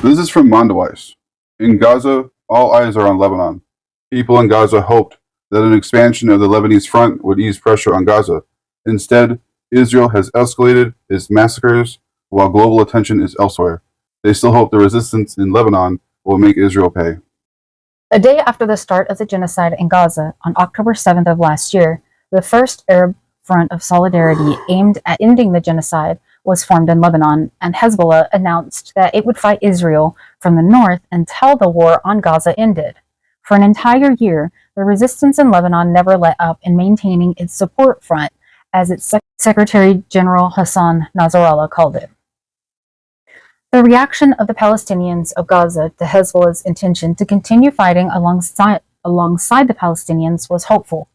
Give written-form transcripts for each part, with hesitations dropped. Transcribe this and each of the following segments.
This is from Mondaweiss. In Gaza, all eyes are on Lebanon. People in Gaza hoped that an expansion of the Lebanese front would ease pressure on Gaza. Instead, Israel has escalated its massacres while global attention is elsewhere. They still hope the resistance in Lebanon will make Israel pay. A day after the start of the genocide in Gaza, on October 7th of last year, the First Arab Front of Solidarity aimed at ending the genocide was formed in Lebanon, and Hezbollah announced that it would fight Israel from the north until the war on Gaza ended. For an entire year, the resistance in Lebanon never let up in maintaining its support front, as its Secretary General Hassan Nasrallah called it. The reaction of the Palestinians of Gaza to Hezbollah's intention to continue fighting alongside the Palestinians was hopeful.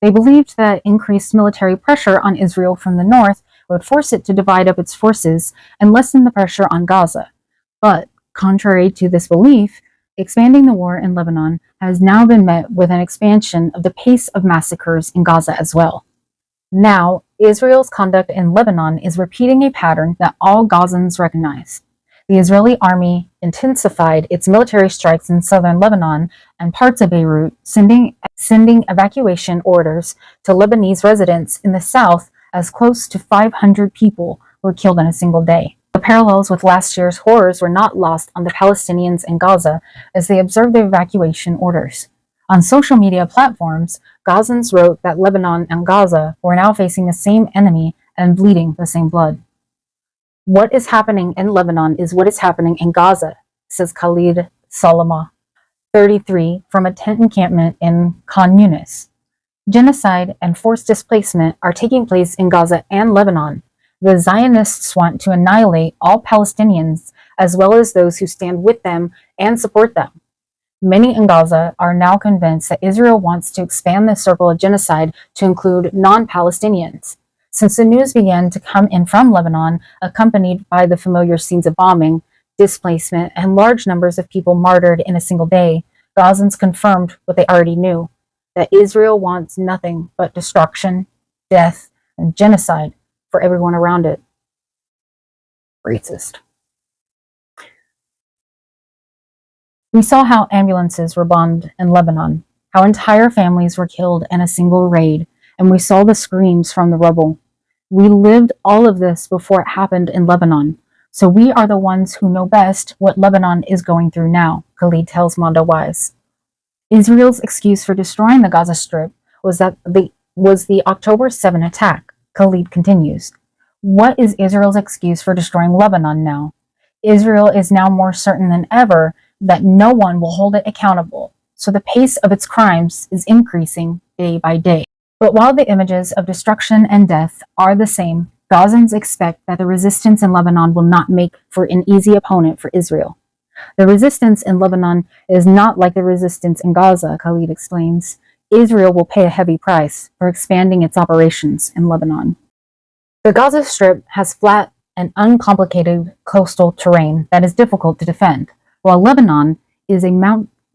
They believed that increased military pressure on Israel from the north would force it to divide up its forces and lessen the pressure on Gaza. But, contrary to this belief, expanding the war in Lebanon has now been met with an expansion of the pace of massacres in Gaza as well. Now, Israel's conduct in Lebanon is repeating a pattern that all Gazans recognize. The Israeli army intensified its military strikes in southern Lebanon and parts of Beirut, sending evacuation orders to Lebanese residents in the south, as close to 500 people were killed in a single day. The parallels with last year's horrors were not lost on the Palestinians in Gaza as they observed the evacuation orders. On social media platforms, Gazans wrote that Lebanon and Gaza were now facing the same enemy and bleeding the same blood. What is happening in Lebanon is what is happening in Gaza, says Khalid Salama, 33, from a tent encampment in Khan Yunis. Genocide and forced displacement are taking place in Gaza and Lebanon. The Zionists want to annihilate all Palestinians, as well as those who stand with them and support them. Many in Gaza are now convinced that Israel wants to expand the circle of genocide to include non-Palestinians. Since the news began to come in from Lebanon, accompanied by the familiar scenes of bombing, displacement, and large numbers of people martyred in a single day, Gazans confirmed what they already knew, that Israel wants nothing but destruction, death, and genocide for everyone around it. Racist. We saw how ambulances were bombed in Lebanon, how entire families were killed in a single raid, and we saw the screams from the rubble. We lived all of this before it happened in Lebanon, so we are the ones who know best what Lebanon is going through now, Khalid tells Mondaweiss. Israel's excuse for destroying the Gaza Strip was the October 7 attack, Khalid continues. What is Israel's excuse for destroying Lebanon now? Israel is now more certain than ever that no one will hold it accountable, so the pace of its crimes is increasing day by day. But while the images of destruction and death are the same, Gazans expect that the resistance in Lebanon will not make for an easy opponent for Israel. The resistance in Lebanon is not like the resistance in Gaza, Khalid explains. Israel will pay a heavy price for expanding its operations in Lebanon. The Gaza Strip has flat and uncomplicated coastal terrain that is difficult to defend, while Lebanon is a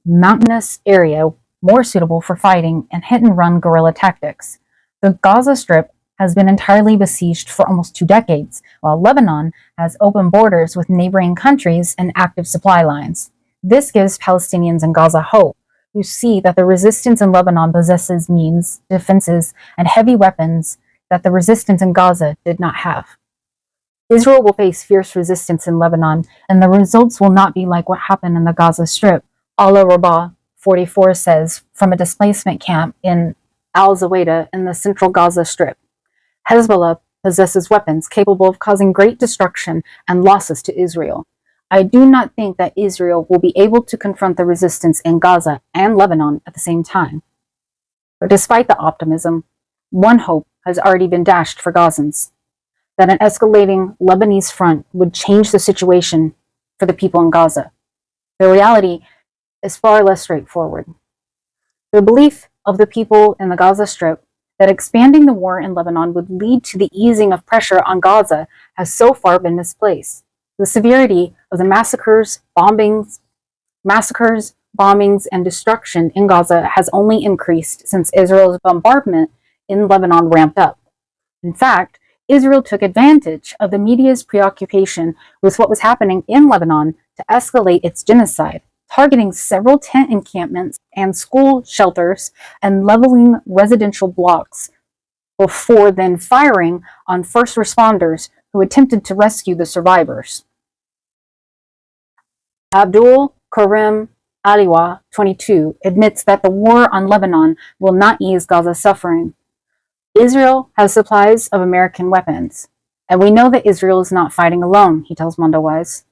mountainous area more suitable for fighting and hit-and-run guerrilla tactics. The Gaza Strip has been entirely besieged for almost 2 decades, while Lebanon has open borders with neighboring countries and active supply lines. This gives Palestinians in Gaza hope, who see that the resistance in Lebanon possesses means, defenses, and heavy weapons that the resistance in Gaza did not have. Israel will face fierce resistance in Lebanon, and the results will not be like what happened in the Gaza Strip. Allah Rabah 44 says from a displacement camp in Al-Zaweda in the central Gaza Strip. Hezbollah possesses weapons capable of causing great destruction and losses to Israel. I do not think that Israel will be able to confront the resistance in Gaza and Lebanon at the same time. But despite the optimism, one hope has already been dashed for Gazans, that an escalating Lebanese front would change the situation for the people in Gaza. The reality is far less straightforward. The belief of the people in the Gaza Strip that expanding the war in Lebanon would lead to the easing of pressure on Gaza has so far been misplaced. The severity of the massacres, bombings, and destruction in Gaza has only increased since Israel's bombardment in Lebanon ramped up. In fact, Israel took advantage of the media's preoccupation with what was happening in Lebanon to escalate its genocide, targeting several tent encampments and school shelters and leveling residential blocks before then firing on first responders who attempted to rescue the survivors. Abdul Karim Aliwa, 22, admits that the war on Lebanon will not ease Gaza's suffering. Israel has supplies of American weapons, and we know that Israel is not fighting alone, he tells MondoWise.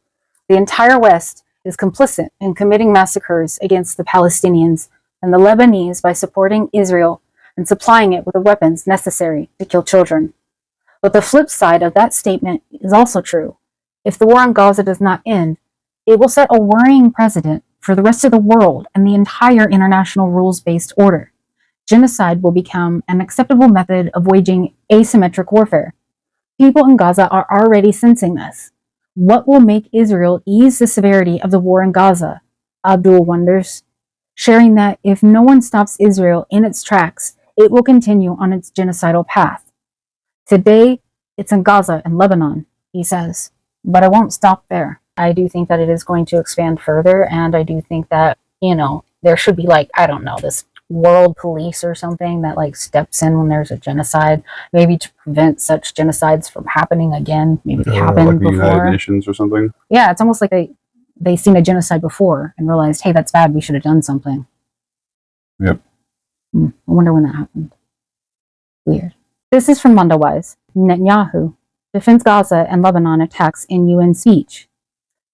The entire West is complicit in committing massacres against the Palestinians and the Lebanese by supporting Israel and supplying it with the weapons necessary to kill children. But the flip side of that statement is also true. If the war on Gaza does not end, it will set a worrying precedent for the rest of the world and the entire international rules-based order. Genocide will become an acceptable method of waging asymmetric warfare. People in Gaza are already sensing this. What will make Israel ease the severity of the war in Gaza? Abdul wonders, sharing that if no one stops Israel in its tracks, it will continue on its genocidal path. Today, it's in Gaza and Lebanon, he says, but I won't stop there. I do think that it is going to expand further, and I do think that, there should be this world police or something that steps in when there's a genocide, maybe to prevent such genocides from happening again. Maybe they happened like the before. United Nations or something. Yeah, it's almost like they seen a genocide before and realized, hey, that's bad. We should have done something. Yep. I wonder when that happened. Weird. This is from MondoWise. Netanyahu defends Gaza and Lebanon attacks in UN speech.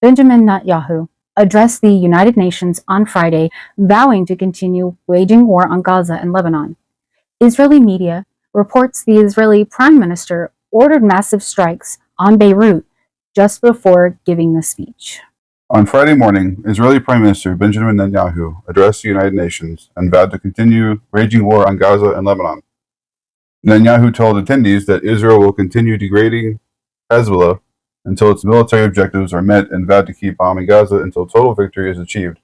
Benjamin Netanyahu addressed the United Nations on Friday, vowing to continue waging war on Gaza and Lebanon. Israeli media reports the Israeli Prime Minister ordered massive strikes on Beirut just before giving the speech. On Friday morning, Israeli Prime Minister Benjamin Netanyahu addressed the United Nations and vowed to continue waging war on Gaza and Lebanon. Netanyahu told attendees that Israel will continue degrading Hezbollah until its military objectives are met and vowed to keep bombing Gaza until total victory is achieved.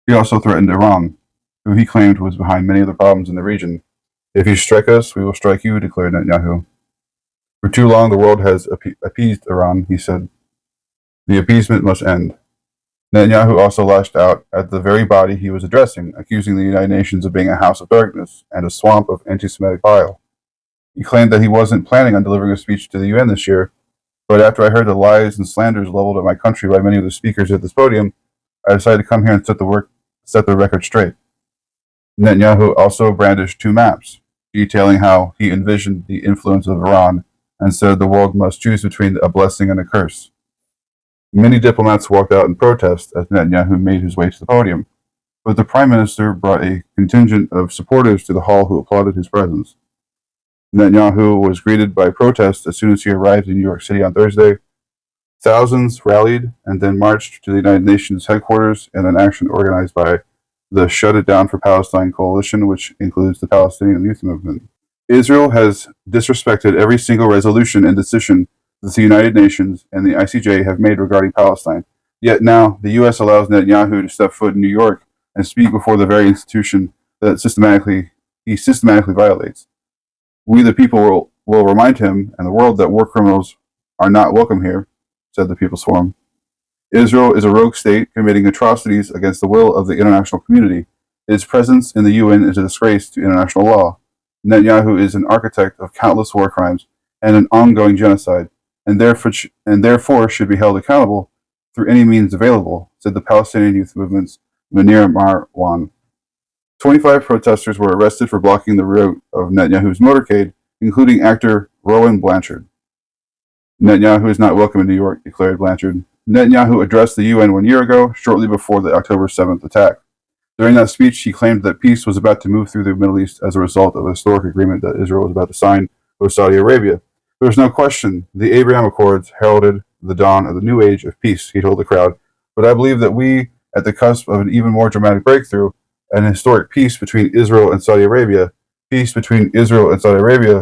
He also threatened Iran, who he claimed was behind many of the problems in the region. If you strike us, we will strike you, declared Netanyahu. For too long, the world has appeased Iran, he said. The appeasement must end. Netanyahu also lashed out at the very body he was addressing, accusing the United Nations of being a house of darkness and a swamp of anti-Semitic bile. He claimed that he wasn't planning on delivering a speech to the UN this year, but after I heard the lies and slanders leveled at my country by many of the speakers at this podium, I decided to come here and set the record straight. Netanyahu also brandished two maps, detailing how he envisioned the influence of Iran and said the world must choose between a blessing and a curse. Many diplomats walked out in protest as Netanyahu made his way to the podium, but the Prime Minister brought a contingent of supporters to the hall who applauded his presence. Netanyahu was greeted by protests as soon as he arrived in New York City on Thursday. Thousands rallied and then marched to the United Nations headquarters in an action organized by the Shut It Down for Palestine coalition, which includes the Palestinian Youth Movement. Israel has disrespected every single resolution and decision that the United Nations and the ICJ have made regarding Palestine. Yet now, the U.S. allows Netanyahu to step foot in New York and speak before the very institution that he systematically violates. We, the people, will remind him and the world that war criminals are not welcome here, said the People's Forum. Israel is a rogue state committing atrocities against the will of the international community. Its presence in the UN is a disgrace to international law. Netanyahu is an architect of countless war crimes and an ongoing genocide, and therefore should be held accountable through any means available, said the Palestinian Youth Movement's Munir Marwan. 25 protesters were arrested for blocking the route of Netanyahu's motorcade, including actor Rowan Blanchard. Netanyahu is not welcome in New York, declared Blanchard. Netanyahu addressed the UN 1 year ago, shortly before the October 7th attack. During that speech, he claimed that peace was about to move through the Middle East as a result of a historic agreement that Israel was about to sign with Saudi Arabia. There was no question the Abraham Accords heralded the dawn of the new age of peace, he told the crowd. But I believe that we, at the cusp of an even more dramatic breakthrough, an historic peace between Israel and Saudi Arabia,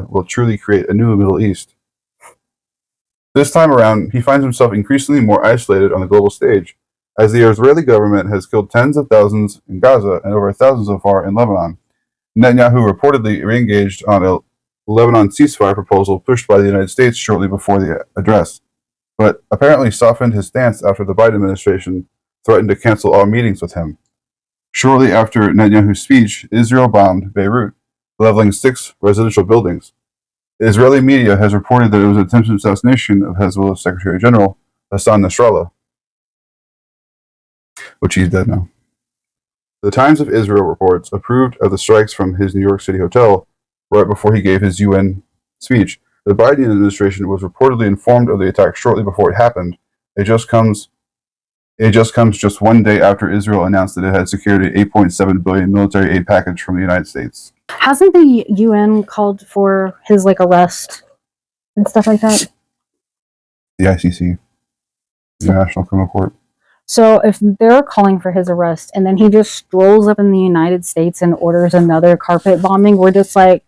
will truly create a new Middle East. This time around, he finds himself increasingly more isolated on the global stage, as the Israeli government has killed tens of thousands in Gaza and over 1,000 so far in Lebanon. Netanyahu reportedly re-engaged on Lebanon ceasefire proposal pushed by the United States shortly before the address, but apparently softened his stance after the Biden administration threatened to cancel all meetings with him. Shortly after Netanyahu's speech, Israel bombed Beirut, leveling 6 residential buildings. Israeli media has reported that it was an attempted assassination of Hezbollah Secretary General Hassan Nasrallah, which he's dead now. The Times of Israel reports approved of the strikes from his New York City hotel right before he gave his UN speech. The Biden administration was reportedly informed of the attack shortly before it happened. It just comes just one day after Israel announced that it had secured an $8.7 billion military aid package from the United States. Hasn't the UN called for his arrest and stuff like that? The ICC, the International Criminal Court. So if they're calling for his arrest and then he just strolls up in the United States and orders another carpet bombing, we're just like,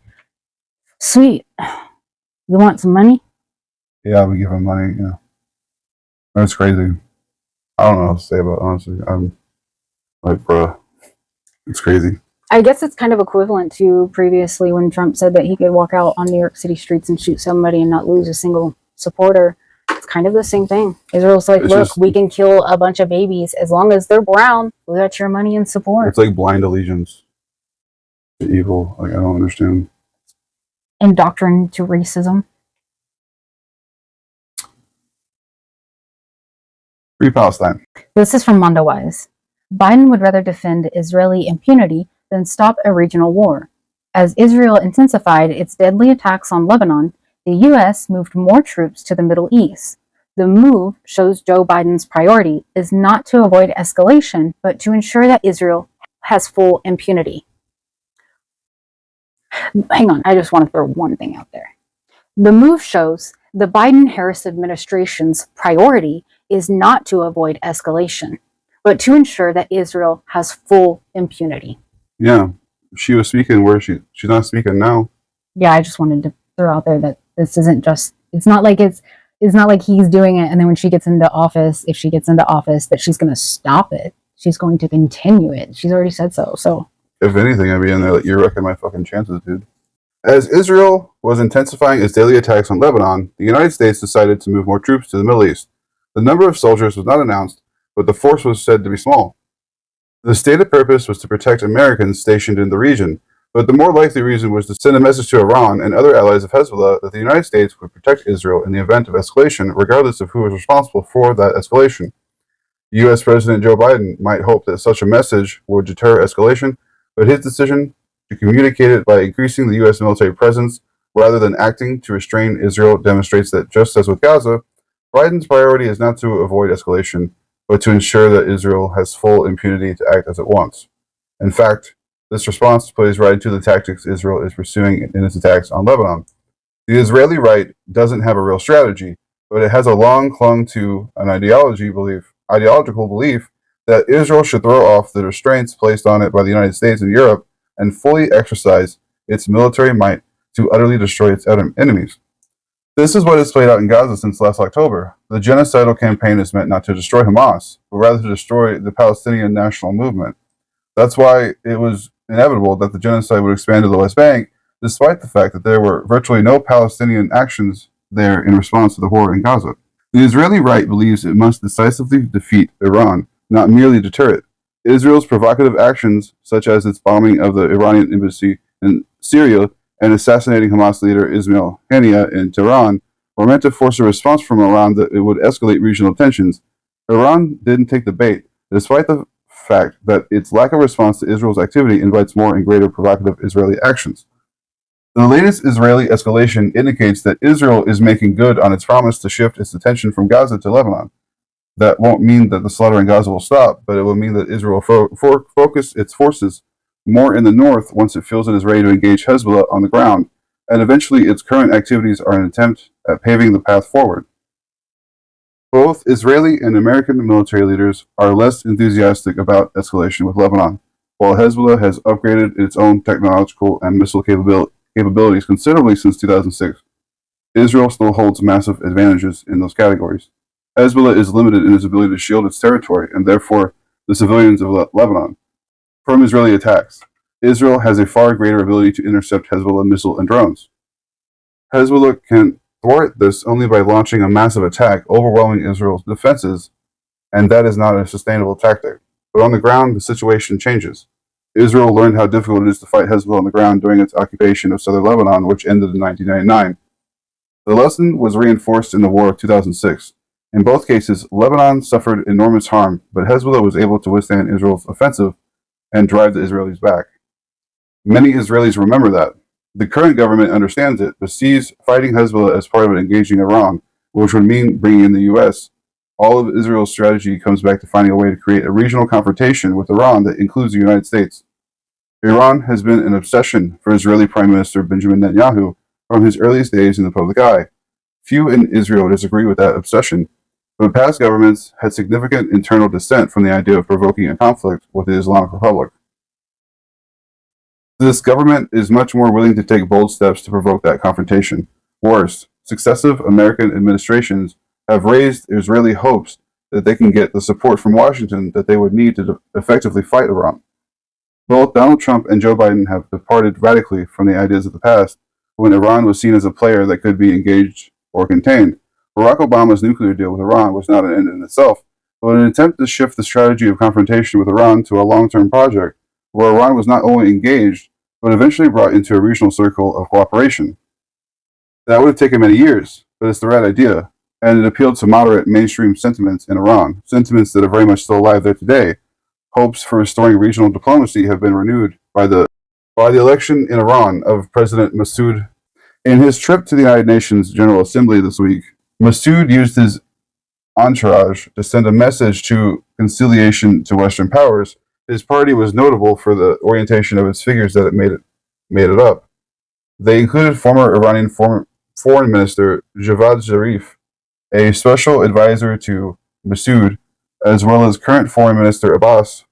sweet, you want some money? Yeah, we give him money, yeah. That's crazy. I don't know what to say about it, honestly. I'm like, bruh, it's crazy. I guess it's kind of equivalent to previously when Trump said that he could walk out on New York City streets and shoot somebody and not lose a single supporter. It's kind of the same thing. Israel's like, look, we can kill a bunch of babies as long as they're brown. We got your money and support. It's like blind allegiance to evil. Like, I don't understand. Indoctrined to racism. Free Palestine. This is from MondoWise. Biden would rather defend Israeli impunity than stop a regional war. As Israel intensified its deadly attacks on Lebanon, the U.S. moved more troops to the Middle East. The move shows Joe Biden's priority is not to avoid escalation, but to ensure that Israel has full impunity. Hang on, I just want to throw one thing out there. The move shows the Biden-Harris administration's priority is not to avoid escalation, but to ensure that Israel has full impunity. Yeah, she was speaking where she's not speaking now. Yeah, I just wanted to throw out there that this isn't just, it's not like he's doing it and then when she gets into office, if she gets into office, that she's going to stop it. She's going to continue it. She's already said so. So if anything, I'd be in there like, you're wrecking my fucking chances, dude. As Israel was intensifying its daily attacks on Lebanon, the United States decided to move more troops to the Middle East. The number of soldiers was not announced, but the force was said to be small. The stated purpose was to protect Americans stationed in the region, but the more likely reason was to send a message to Iran and other allies of Hezbollah that the United States would protect Israel in the event of escalation, regardless of who was responsible for that escalation. U.S. President Joe Biden might hope that such a message would deter escalation, but his decision to communicate it by increasing the U.S. military presence rather than acting to restrain Israel demonstrates that, just as with Gaza, Biden's priority is not to avoid escalation, but to ensure that Israel has full impunity to act as it wants. In fact, this response plays right into the tactics Israel is pursuing in its attacks on Lebanon. The Israeli right doesn't have a real strategy, but it has a long clung to an ideological belief that Israel should throw off the restraints placed on it by the United States and Europe and fully exercise its military might to utterly destroy its enemies. This is what has played out in Gaza since last October. The genocidal campaign is meant not to destroy Hamas, but rather to destroy the Palestinian national movement. That's why it was inevitable that the genocide would expand to the West Bank, despite the fact that there were virtually no Palestinian actions there in response to the horror in Gaza. The Israeli right believes it must decisively defeat Iran, not merely deter it. Israel's provocative actions, such as its bombing of the Iranian embassy in Syria and assassinating Hamas leader Ismail Haniyeh in Tehran, were meant to force a response from Iran that it would escalate regional tensions. Iran didn't take the bait, despite the fact that its lack of response to Israel's activity invites more and greater provocative Israeli actions. The latest Israeli escalation indicates that Israel is making good on its promise to shift its attention from Gaza to Lebanon. That won't mean that the slaughter in Gaza will stop, but it will mean that Israel will focus its forces more in the north once it feels it is ready to engage Hezbollah on the ground, and eventually its current activities are an attempt at paving the path forward. Both Israeli and American military leaders are less enthusiastic about escalation with Lebanon. While Hezbollah has upgraded its own technological and missile capabilities considerably since 2006, Israel still holds massive advantages in those categories. Hezbollah is limited in its ability to shield its territory, and therefore the civilians of Lebanon, from Israeli attacks. Israel has a far greater ability to intercept Hezbollah missiles and drones. Hezbollah can thwart this only by launching a massive attack, overwhelming Israel's defenses, and that is not a sustainable tactic. But on the ground, the situation changes. Israel learned how difficult it is to fight Hezbollah on the ground during its occupation of southern Lebanon, which ended in 1999. The lesson was reinforced in the war of 2006. In both cases, Lebanon suffered enormous harm, but Hezbollah was able to withstand Israel's offensive and drive the Israelis back. Many Israelis remember that. The current government understands it, but sees fighting Hezbollah as part of engaging Iran, which would mean bringing in the U.S. All of Israel's strategy comes back to finding a way to create a regional confrontation with Iran that includes the United States. Iran has been an obsession for Israeli Prime Minister Benjamin Netanyahu from his earliest days in the public eye. Few in Israel disagree with that obsession, but past governments had significant internal dissent from the idea of provoking a conflict with the Islamic Republic. This government is much more willing to take bold steps to provoke that confrontation. Worse, successive American administrations have raised Israeli hopes that they can get the support from Washington that they would need to effectively fight Iran. Both Donald Trump and Joe Biden have departed radically from the ideas of the past when Iran was seen as a player that could be engaged or contained. Barack Obama's nuclear deal with Iran was not an end in itself, but an attempt to shift the strategy of confrontation with Iran to a long-term project where Iran was not only engaged, but eventually brought into a regional circle of cooperation. That would have taken many years, but it's the right idea, and it appealed to moderate mainstream sentiments in Iran, sentiments that are very much still alive there today. Hopes for restoring regional diplomacy have been renewed by the election in Iran of President Massoud. In his trip to the United Nations General Assembly this week, Massoud used his entourage to send a message to conciliation to Western powers. His party was notable for the orientation of its figures that it made it up. They included former Iranian Foreign Minister Javad Zarif, a special advisor to Massoud, as well as current Foreign Minister Abbas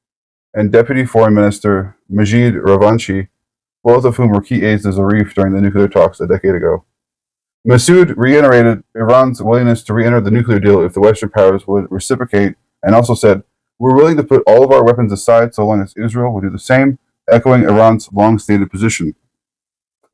and Deputy Foreign Minister Majid Ravanchi, both of whom were key aides to Zarif during the nuclear talks a decade ago. Massoud reiterated Iran's willingness to re-enter the nuclear deal if the Western powers would reciprocate, and also said, "We're willing to put all of our weapons aside so long as Israel will do the same," echoing Iran's long-stated position.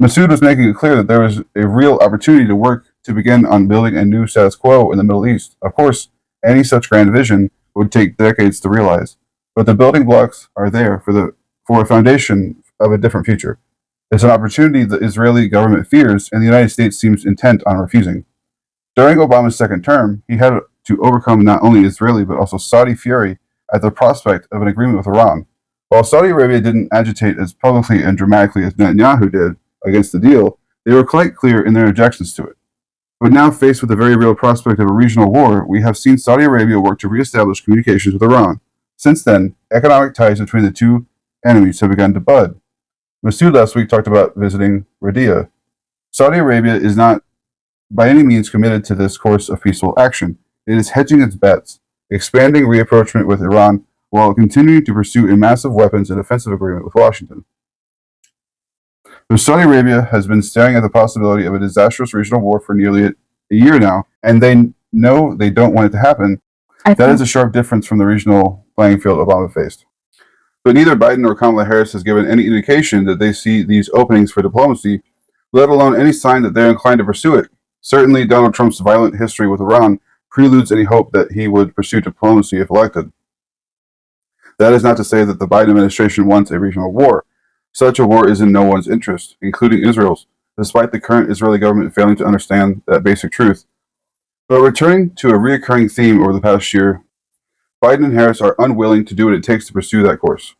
Massoud was making it clear that there was a real opportunity to work to begin on building a new status quo in the Middle East. Of course, any such grand vision would take decades to realize, but the building blocks are there for a foundation of a different future. It's an opportunity the Israeli government fears, and the United States seems intent on refusing. During Obama's second term, he had to overcome not only Israeli but also Saudi fury at the prospect of an agreement with Iran. While Saudi Arabia didn't agitate as publicly and dramatically as Netanyahu did against the deal, they were quite clear in their objections to it. But now, faced with the very real prospect of a regional war, we have seen Saudi Arabia work to reestablish communications with Iran. Since then, economic ties between the two enemies have begun to bud. Massoud last week talked about visiting Riyadh. Saudi Arabia is not by any means committed to this course of peaceful action. It is hedging its bets, expanding rapprochement with Iran while continuing to pursue a massive weapons and offensive agreement with Washington. So Saudi Arabia has been staring at the possibility of a disastrous regional war for nearly a year now, and they know they don't want it to happen. That is a sharp difference from the regional playing field Obama faced. But neither Biden nor Kamala Harris has given any indication that they see these openings for diplomacy, let alone any sign that they're inclined to pursue it. Certainly, Donald Trump's violent history with Iran preludes any hope that he would pursue diplomacy if elected. That is not to say that the Biden administration wants a regional war. Such a war is in no one's interest, including Israel's, despite the current Israeli government failing to understand that basic truth. But returning to a recurring theme over the past year, Biden and Harris are unwilling to do what it takes to pursue that course.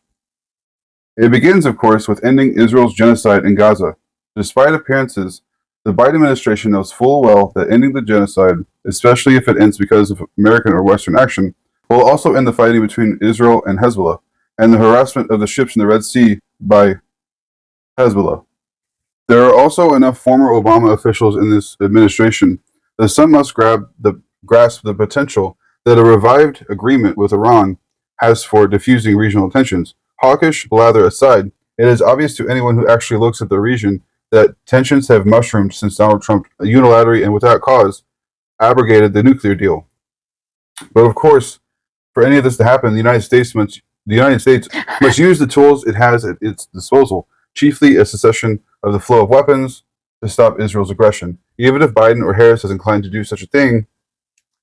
It begins, of course, with ending Israel's genocide in Gaza. Despite appearances, the Biden administration knows full well that ending the genocide, especially if it ends because of American or Western action, will also end the fighting between Israel and Hezbollah, and the harassment of the ships in the Red Sea by Hezbollah. There are also enough former Obama officials in this administration that some must grasp the potential that a revived agreement with Iran has for diffusing regional tensions. Hawkish blather aside, it is obvious to anyone who actually looks at the region that tensions have mushroomed since Donald Trump unilaterally and without cause abrogated the nuclear deal. But of course, for any of this to happen, the United States must use the tools it has at its disposal, chiefly a cessation of the flow of weapons, to stop Israel's aggression. Even if Biden or Harris is inclined to do such a thing,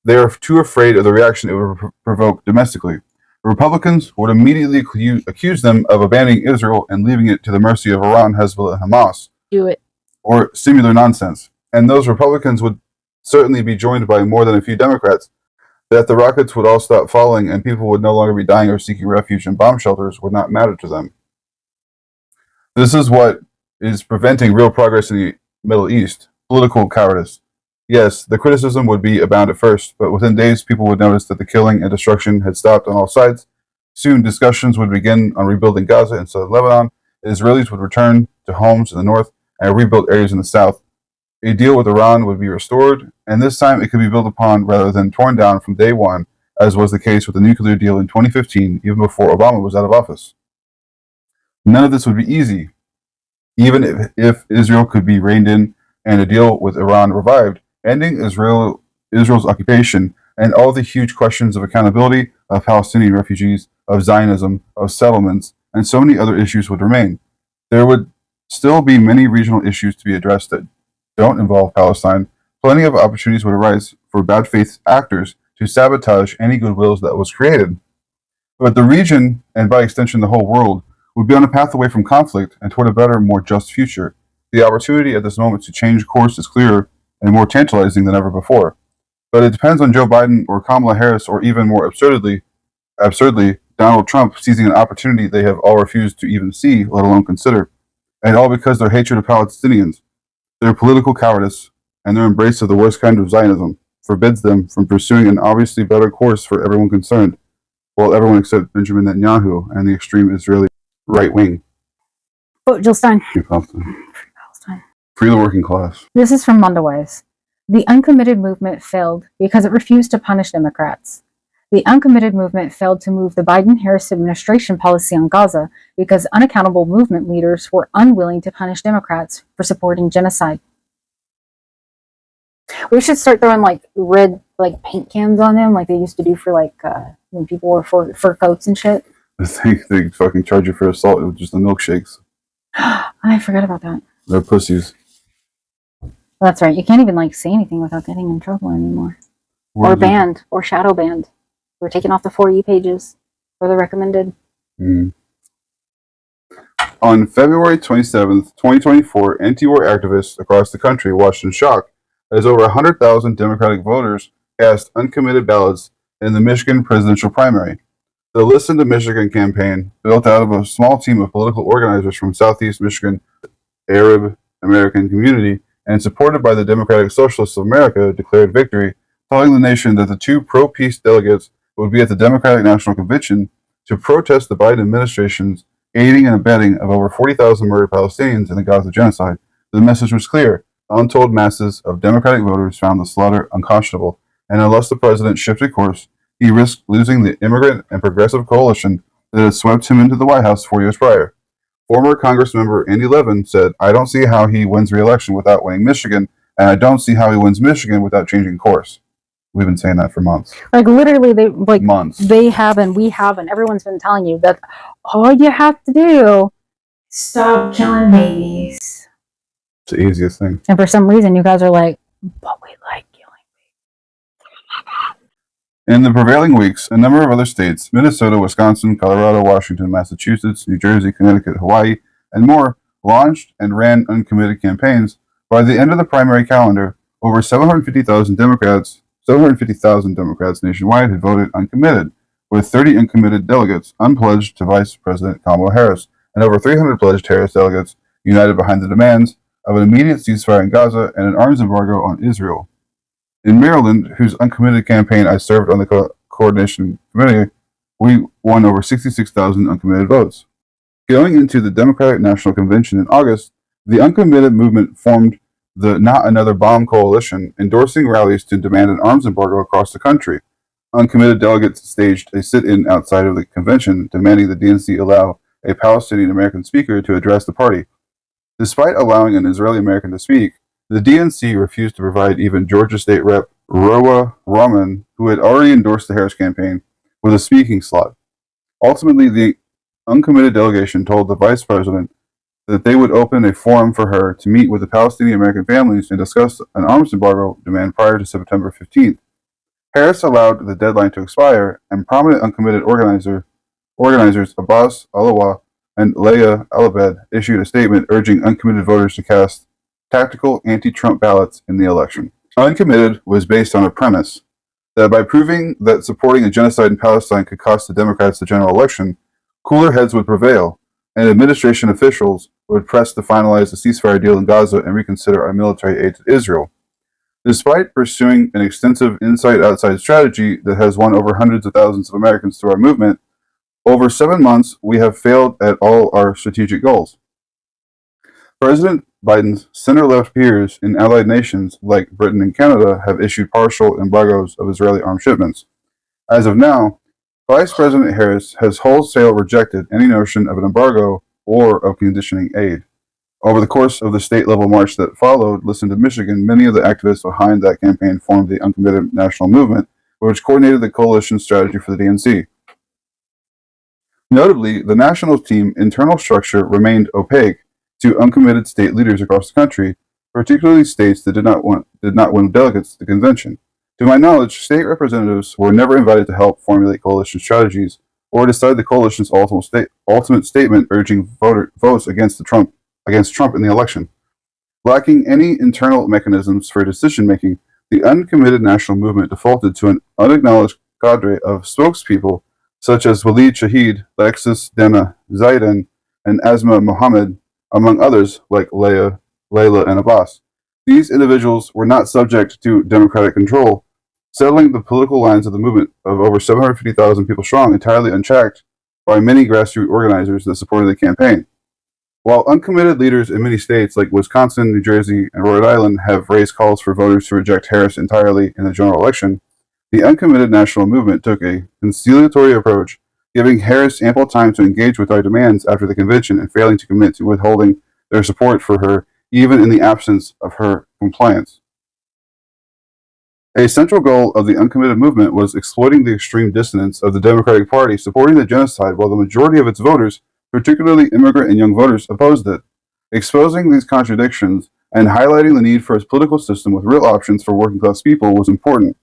they are too afraid of the reaction it would provoke domestically. Republicans would immediately accuse them of abandoning Israel and leaving it to the mercy of Iran, Hezbollah, and Hamas. Do it. Or similar nonsense. And those Republicans would certainly be joined by more than a few Democrats, that the rockets would all stop falling and people would no longer be dying or seeking refuge in bomb shelters would not matter to them. This is what is preventing real progress in the Middle East: political cowardice. Yes, the criticism would be abound at first, but within days people would notice that the killing and destruction had stopped on all sides. Soon discussions would begin on rebuilding Gaza and southern Lebanon. Israelis would return to homes in the north and rebuild areas in the south. A deal with Iran would be restored, and this time it could be built upon rather than torn down from day one, as was the case with the nuclear deal in 2015, even before Obama was out of office. None of this would be easy. Even if Israel could be reined in and a deal with Iran revived, ending Israel's occupation and all the huge questions of accountability, of Palestinian refugees, of Zionism, of settlements, and so many other issues would remain. There would still be many regional issues to be addressed that don't involve Palestine. Plenty of opportunities would arise for bad faith actors to sabotage any goodwills that was created. But the region, and by extension the whole world, would be on a path away from conflict and toward a better, more just future. The opportunity at this moment to change course is clearer and more tantalizing than ever before. But it depends on Joe Biden or Kamala Harris, or even more absurdly, Donald Trump seizing an opportunity they have all refused to even see, let alone consider. And all because their hatred of Palestinians, their political cowardice, and their embrace of the worst kind of Zionism forbids them from pursuing an obviously better course for everyone concerned, well, everyone except Benjamin Netanyahu and the extreme Israeli right wing. Oh, Jill Stein. Free Palestine. Free the working class. This is from Mondawais. The uncommitted movement failed because it refused to punish Democrats. The uncommitted movement failed to move the Biden-Harris administration policy on Gaza because unaccountable movement leaders were unwilling to punish Democrats for supporting genocide. We should start throwing red paint cans on them like they used to do for when people wore fur coats and shit. I think they fucking charge you for assault with just the milkshakes. I forgot about that. They're pussies. That's right. You can't even say anything without getting in trouble anymore. Or banned, or shadow banned. We're taking off the 4E pages for the recommended. On February 27th, 2024, anti-war activists across the country watched in shock as over 100,000 Democratic voters cast uncommitted ballots in the Michigan presidential primary. The Listen to Michigan campaign, built out of a small team of political organizers from Southeast Michigan, Arab American community, and supported by the Democratic Socialists of America, declared victory, telling the nation that the two pro-peace delegates would be at the Democratic National Convention to protest the Biden administration's aiding and abetting of over 40,000 murdered Palestinians in the Gaza genocide. The message was clear. Untold masses of Democratic voters found the slaughter unconscionable, and unless the president shifted course, he risked losing the immigrant and progressive coalition that had swept him into the White House 4 years prior. Former Congressmember Andy Levin said, "I don't see how he wins re-election without winning Michigan, and I don't see how he wins Michigan without changing course." We've been saying that for months. Literally, months. They have, and we have, and everyone's been telling you that all you have to do is stop killing babies. It's the easiest thing. And for some reason, you guys are like, but we like killing babies. In the prevailing weeks, a number of other states, Minnesota, Wisconsin, Colorado, Washington, Massachusetts, New Jersey, Connecticut, Hawaii, and more, launched and ran uncommitted campaigns. By the end of the primary calendar, over 750,000 Democrats nationwide had voted uncommitted, with 30 uncommitted delegates unpledged to Vice President Kamala Harris, and over 300 pledged Harris delegates united behind the demands of an immediate ceasefire in Gaza and an arms embargo on Israel. In Maryland, whose uncommitted campaign I served on the coordination committee, we won over 66,000 uncommitted votes. Going into the Democratic National Convention in August, the uncommitted movement formed the Not Another Bomb Coalition, endorsing rallies to demand an arms embargo across the country. Uncommitted delegates staged a sit-in outside of the convention, demanding the DNC allow a Palestinian-American speaker to address the party. Despite allowing an Israeli-American to speak, the DNC refused to provide even Georgia State Rep. Roa Rahman, who had already endorsed the Harris campaign, with a speaking slot. Ultimately, the uncommitted delegation told the vice president that they would open a forum for her to meet with the Palestinian American families and discuss an arms embargo demand prior to September 15th. Harris allowed the deadline to expire, and prominent uncommitted organizers Abbas Alawa and Leah Alabed issued a statement urging uncommitted voters to cast tactical anti-Trump ballots in the election. Uncommitted was based on a premise that by proving that supporting a genocide in Palestine could cost the Democrats the general election, cooler heads would prevail, and administration officials would press to finalize the ceasefire deal in Gaza and reconsider our military aid to Israel. Despite pursuing an extensive inside-outside strategy that has won over hundreds of thousands of Americans through our movement, over 7 months we have failed at all our strategic goals. President Biden's center-left peers in allied nations like Britain and Canada have issued partial embargoes of Israeli arms shipments. As of now, Vice President Harris has wholesale rejected any notion of an embargo or of conditioning aid. Over the course of the state-level march that followed, listened to Michigan, many of the activists behind that campaign formed the Uncommitted National Movement, which coordinated the coalition strategy for the DNC. Notably, the national team internal structure remained opaque to uncommitted state leaders across the country, particularly states that did not win delegates to the convention. To my knowledge, state representatives were never invited to help formulate coalition strategies or decide the coalition's ultimate statement urging votes against Trump in the election. Lacking any internal mechanisms for decision-making, the uncommitted national movement defaulted to an unacknowledged cadre of spokespeople such as Walid Shahid, Lexus Dena Zaidan, and Asma Mohammed, among others like Layla and Abbas. These individuals were not subject to democratic control, settling the political lines of the movement of over 750,000 people strong entirely unchecked by many grassroots organizers that supported the campaign. While uncommitted leaders in many states like Wisconsin, New Jersey, and Rhode Island have raised calls for voters to reject Harris entirely in the general election, the uncommitted national movement took a conciliatory approach, giving Harris ample time to engage with our demands after the convention and failing to commit to withholding their support for her, even in the absence of her compliance. A central goal of the uncommitted movement was exploiting the extreme dissonance of the Democratic Party supporting the genocide while the majority of its voters, particularly immigrant and young voters, opposed it. Exposing these contradictions and highlighting the need for a political system with real options for working-class people was important.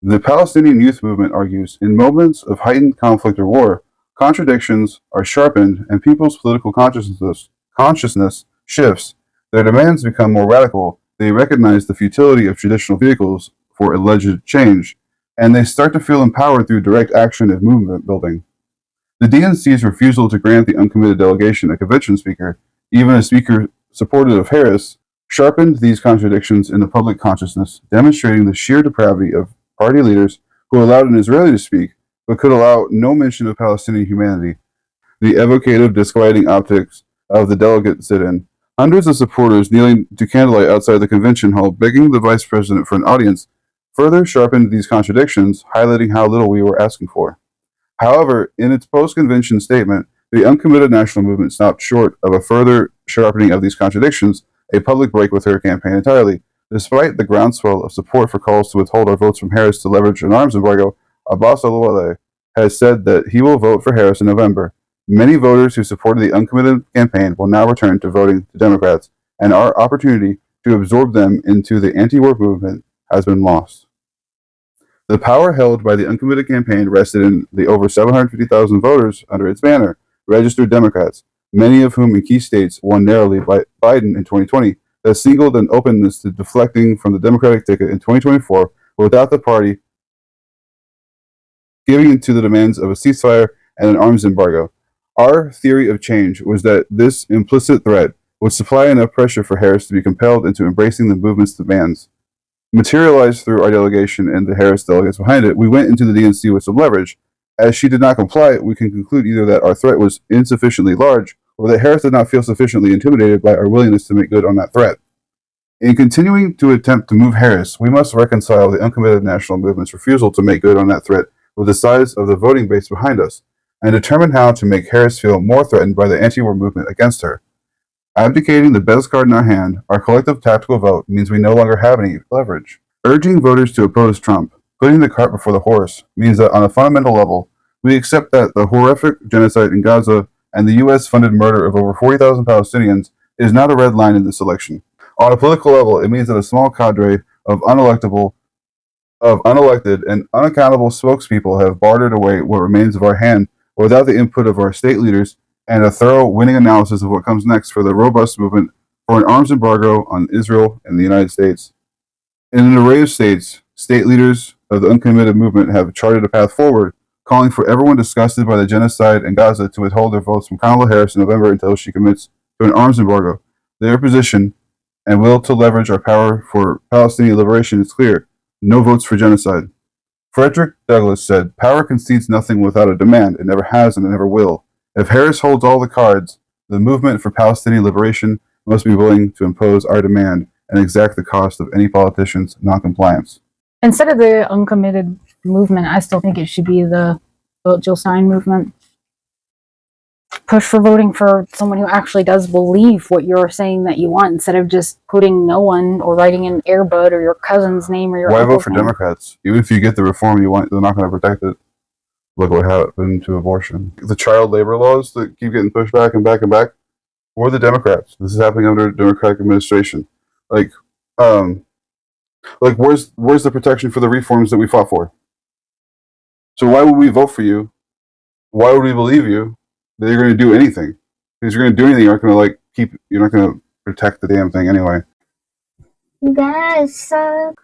The Palestinian youth movement argues, in moments of heightened conflict or war, contradictions are sharpened and people's political consciousness shifts. Their demands become more radical. They recognize the futility of traditional vehicles for alleged change, and they start to feel empowered through direct action and movement building. The DNC's refusal to grant the uncommitted delegation a convention speaker, even a speaker supportive of Harris, sharpened these contradictions in the public consciousness, demonstrating the sheer depravity of party leaders who allowed an Israeli to speak, but could allow no mention of Palestinian humanity. The evocative, disquieting optics of the delegate sit-in. Hundreds of supporters kneeling to candlelight outside the convention hall, begging the vice president for an audience, further sharpened these contradictions, highlighting how little we were asking for. However, in its post-convention statement, the uncommitted national movement stopped short of a further sharpening of these contradictions, a public break with her campaign entirely. Despite the groundswell of support for calls to withhold our votes from Harris to leverage an arms embargo, Abbas al-Waleh has said that he will vote for Harris in November. Many voters who supported the uncommitted campaign will now return to voting to Democrats, and our opportunity to absorb them into the anti-war movement has been lost. The power held by the uncommitted campaign rested in the over 750,000 voters under its banner, registered Democrats, many of whom in key states won narrowly by Biden in 2020, that signaled an openness to deflecting from the Democratic ticket in 2024 without the party giving in to the demands of a ceasefire and an arms embargo. Our theory of change was that this implicit threat would supply enough pressure for Harris to be compelled into embracing the movement's demands. Materialized through our delegation and the Harris delegates behind it, we went into the DNC with some leverage. As she did not comply, we can conclude either that our threat was insufficiently large or that Harris did not feel sufficiently intimidated by our willingness to make good on that threat. In continuing to attempt to move Harris, we must reconcile the uncommitted national movement's refusal to make good on that threat with the size of the voting base behind us, and determine how to make Harris feel more threatened by the anti-war movement against her. Abdicating the best card in our hand, our collective tactical vote means we no longer have any leverage. Urging voters to oppose Trump, putting the cart before the horse, means that on a fundamental level, we accept that the horrific genocide in Gaza and the U.S.-funded murder of over 40,000 Palestinians is not a red line in this election. On a political level, it means that a small cadre of unelected and unaccountable spokespeople have bartered away what remains of our hand without the input of our state leaders and a thorough, winning analysis of what comes next for the robust movement for an arms embargo on Israel and the United States. In an array of states, state leaders of the uncommitted movement have charted a path forward, calling for everyone disgusted by the genocide in Gaza to withhold their votes from Kamala Harris in November until she commits to an arms embargo. Their position and will to leverage our power for Palestinian liberation is clear. No votes for genocide. Frederick Douglass said, "Power concedes nothing without a demand. It never has and it never will." If Harris holds all the cards, the movement for Palestinian liberation must be willing to impose our demand and exact the cost of any politician's noncompliance. Instead of the uncommitted movement, I still think it should be the Vote Jill Stein movement. Push for voting for someone who actually does believe what you're saying that you want, instead of just putting no one or writing in Air Bud or your cousin's name or your Why vote uncle's for name. Democrats? Even if you get the reform you want, they're not going to protect it. Look what happened to abortion. The child labor laws that keep getting pushed back and back and back were the Democrats. This is happening under a Democratic administration. Like where's the protection for the reforms that we fought for? So why would we vote for you? Why would we believe you that you're going to do anything? Because you're going to do anything, you're not going to you're not going to protect the damn thing anyway. You guys suck.